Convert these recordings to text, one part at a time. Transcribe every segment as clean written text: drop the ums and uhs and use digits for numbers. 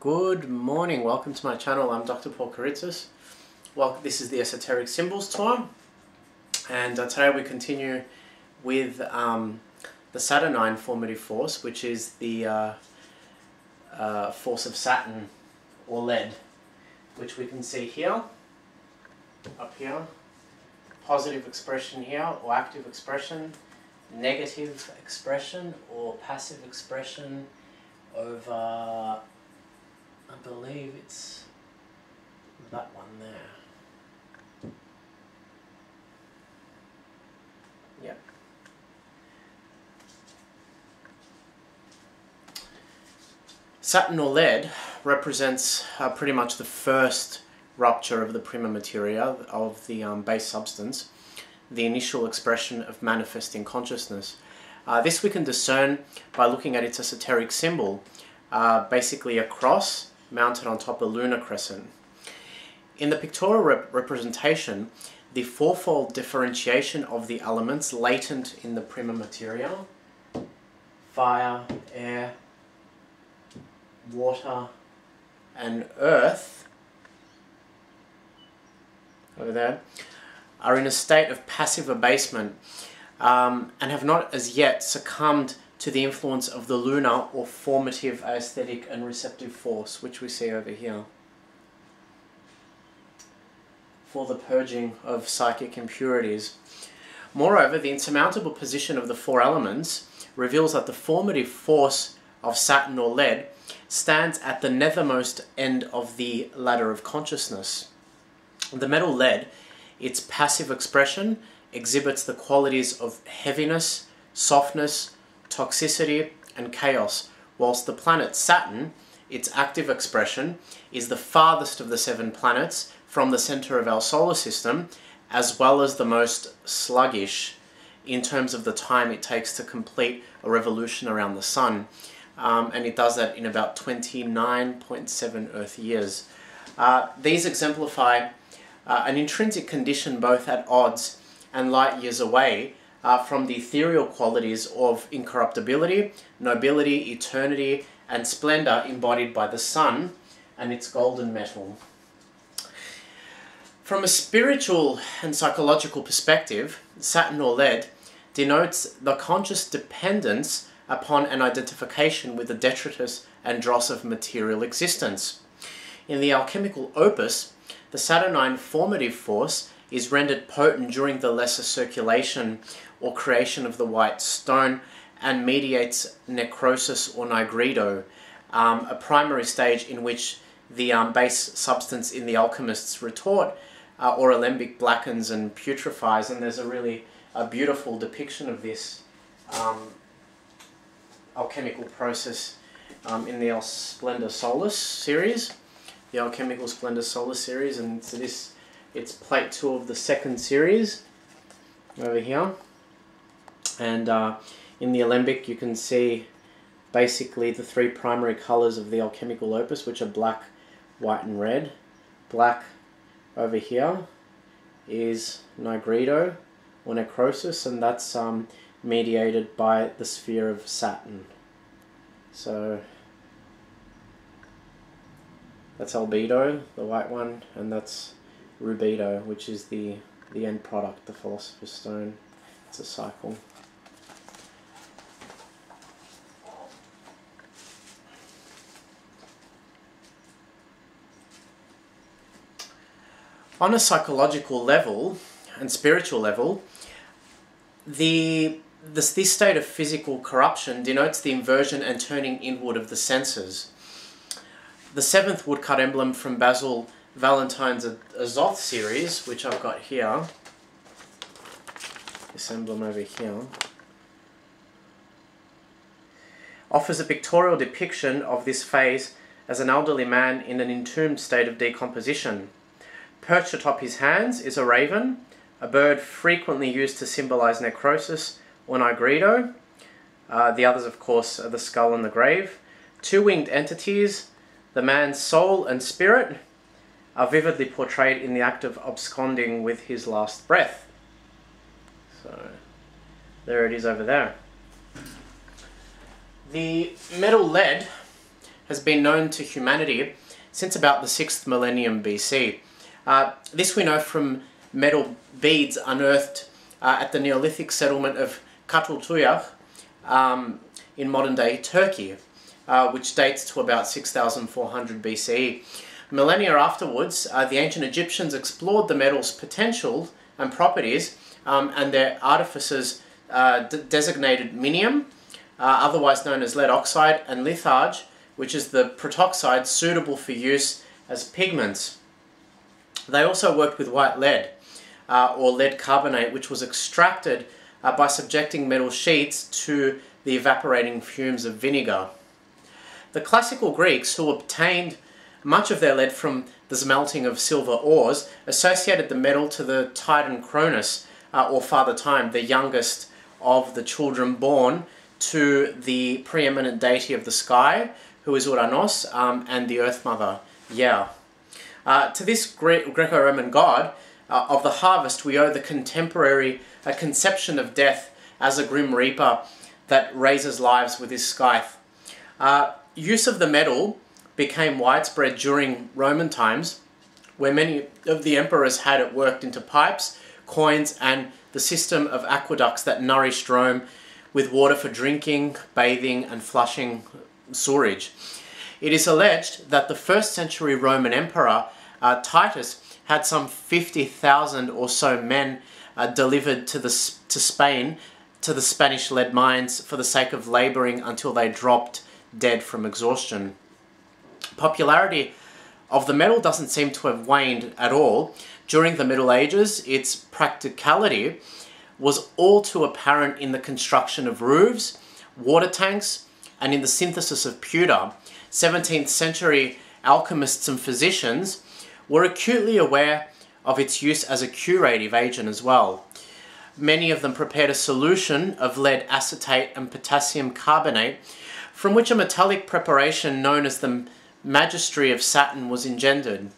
Good morning, welcome to my channel. I'm Dr. Paul Karitzis. Well, this is the Esoteric Symbols tour, and today we continue with the Saturnine formative force, which is the force of Saturn or lead, which we can see here, up here, positive expression here, or active expression, negative expression or passive expression over, I believe it's that one there. Yep. Saturn or lead represents pretty much the first rupture of the prima materia, of the base substance, the initial expression of manifesting consciousness. This we can discern by looking at its esoteric symbol, basically a cross mounted on top of a lunar crescent. In the pictorial representation, the fourfold differentiation of the elements latent in the prima materia, fire, air, water, and earth, over there, are in a state of passive abasement and have not as yet succumbed to the influence of the lunar or formative, aesthetic and receptive force, which we see over here, for the purging of psychic impurities. Moreover, the insurmountable position of the four elements reveals that the formative force of Saturn or lead stands at the nethermost end of the ladder of consciousness. The metal lead, its passive expression, exhibits the qualities of heaviness, softness, toxicity, and chaos, whilst the planet Saturn, its active expression, is the farthest of the 7 planets from the center of our solar system, as well as the most sluggish in terms of the time it takes to complete a revolution around the Sun. And it does that in about 29.7 Earth years. These exemplify an intrinsic condition both at odds and light years away from the ethereal qualities of incorruptibility, nobility, eternity, and splendor embodied by the Sun and its golden metal. From a spiritual and psychological perspective, Saturn or lead denotes the conscious dependence upon an identification with the detritus and dross of material existence. In the alchemical opus, the Saturnine formative force is rendered potent during the lesser circulation or creation of the white stone and mediates necrosis or nigredo, a primary stage in which the base substance in the alchemist's retort or alembic blackens and putrefies, and there's a beautiful depiction of this alchemical process in the Splendor Solis series, the Alchemical Splendor Solis series, and so it's plate 2 of the 2nd series over here. And in the alembic you can see basically the 3 primary colors of the alchemical opus, which are black, white and red. Black over here is nigredo or necrosis, and that's mediated by the sphere of Saturn. So that's albedo, the white one, and that's rubedo, which is the end product, the philosopher's stone. It's a cycle. On a psychological level and spiritual level, this state of physical corruption denotes the inversion and turning inward of the senses. The 7th woodcut emblem from Basil Valentine's Azoth series, which I've got here, this emblem over here, offers a pictorial depiction of this phase as an elderly man in an entombed state of decomposition. Perched atop his hands is a raven, a bird frequently used to symbolize necrosis or nigredo. The others, of course, are the skull and the grave. 2 winged entities, the man's soul and spirit, are vividly portrayed in the act of absconding with his last breath. So there it is over there. The metal lead has been known to humanity since about the 6th millennium BC. This we know from metal beads unearthed at the Neolithic settlement of Katultuyah in modern-day Turkey, which dates to about 6,400 BCE. Millennia afterwards, the ancient Egyptians explored the metal's potential and properties, and their artificers designated minium, otherwise known as lead oxide, and litharge, which is the protoxide suitable for use as pigments. They also worked with white lead, or lead carbonate, which was extracted by subjecting metal sheets to the evaporating fumes of vinegar. The classical Greeks, who obtained much of their lead from the smelting of silver ores, associated the metal to the Titan Cronus, or Father Time, the youngest of the children born to the preeminent deity of the sky, who is Uranos, and the Earth Mother, Ea. To this Greco-Roman god of the harvest, we owe the contemporary conception of death as a grim reaper that raises lives with his scythe. Use of the metal became widespread during Roman times, where many of the emperors had it worked into pipes, coins, and the system of aqueducts that nourished Rome with water for drinking, bathing, and flushing sewerage. It is alleged that the 1st century Roman emperor Titus had some 50,000 or so men delivered to Spain, to the Spanish lead mines, for the sake of labouring until they dropped dead from exhaustion. Popularity of the metal doesn't seem to have waned at all. During the Middle Ages, its practicality was all too apparent in the construction of roofs, water tanks, and in the synthesis of pewter. 17th century alchemists and physicians were acutely aware of its use as a curative agent as well. Many of them prepared a solution of lead acetate and potassium carbonate, from which a metallic preparation known as the Magistery of Saturn was engendered.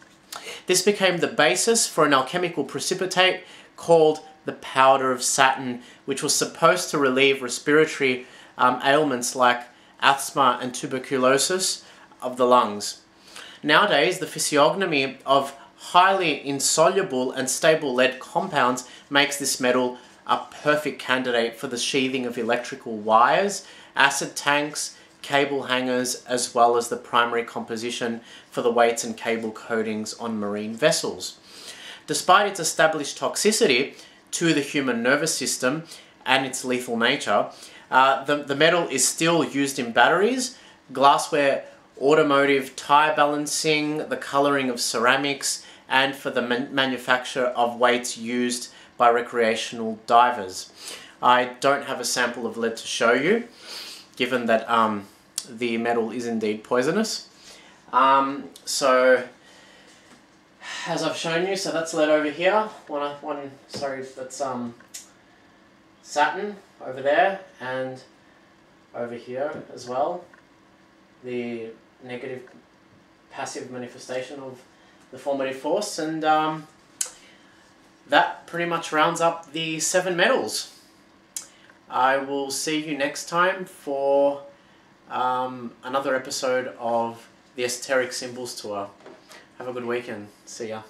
This became the basis for an alchemical precipitate called the powder of Saturn, which was supposed to relieve respiratory ailments like asthma and tuberculosis of the lungs. Nowadays, the physiognomy of highly insoluble and stable lead compounds makes this metal a perfect candidate for the sheathing of electrical wires, acid tanks, cable hangers, as well as the primary composition for the weights and cable coatings on marine vessels. Despite its established toxicity to the human nervous system and its lethal nature, the metal is still used in batteries, glassware, automotive tire balancing, the colouring of ceramics, and for the manufacture of weights used by recreational divers. I don't have a sample of lead to show you, given that the metal is indeed poisonous. So, as I've shown you, so that's lead over here. That's Saturn over there, and over here as well. The negative, passive manifestation of the formative force, and that pretty much rounds up the 7 metals. I will see you next time for another episode of the Esoteric Symbols Tour. Have a good weekend. See ya.